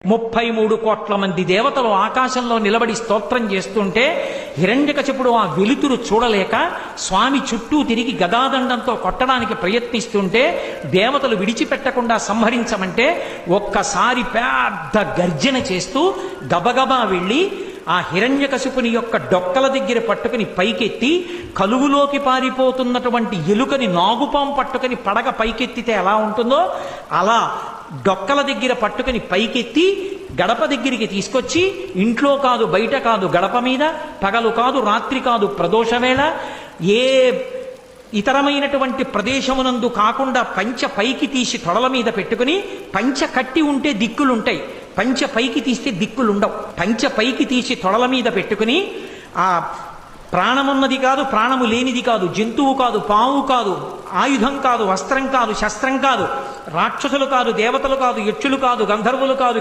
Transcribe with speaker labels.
Speaker 1: 33 కోట్ల మంది దేవతలు ఆకాశంలో నిలబడి స్తోత్రం చేస్తుంటే హిరణ్యకశిపుడు ఆ వెలుతురు చూడలేక స్వామి చుట్టూ తిరిగి గదాదండంతో కొట్టడానికి ప్రయత్నిస్తుంటే దేవతలు విడిచిపెట్టకుండా సంహరించమంటే ఒక్కసారి పెద్ద గర్జన చేస్తూ గబగబా వెళ్ళి ఆ హిరణ్యకశిపుని యొక్క డొక్కల దగ్గర పట్టుకుని పైకెత్తి కలుగులోకి పారిపోతున్నటువంటి ఎలుకని నాగుపాం పట్టుకుని పడగ పైకెత్తితే ఎలా ఉంటుందో అలా డొక్కల దగ్గర పట్టుకుని పైకెత్తి గడప దగ్గరికి తీసుకొచ్చి ఇంట్లో కాదు బయట కాదు గడప మీద పగలు కాదు రాత్రి కాదు ప్రదోషవేళ ఏ ఇతరమైనటువంటి ప్రదేశమునందు కాకుండా పంచ పైకి తీసి తొడల మీద పెట్టుకుని పంచ కట్టి ఉంటే దిక్కులుంటాయి, పంచ పైకి తీస్తే దిక్కులుండవు. పంచ పైకి తీసి తొడల మీద పెట్టుకుని ఆ ప్రాణమున్నది కాదు ప్రాణము లేనిది కాదు, జంతువు కాదు పాము కాదు, ఆయుధం కాదు వస్త్రం కాదు శస్త్రం కాదు, రాక్షసులు కాదు దేవతలు కాదు యక్షులు కాదు గంధర్వులు కాదు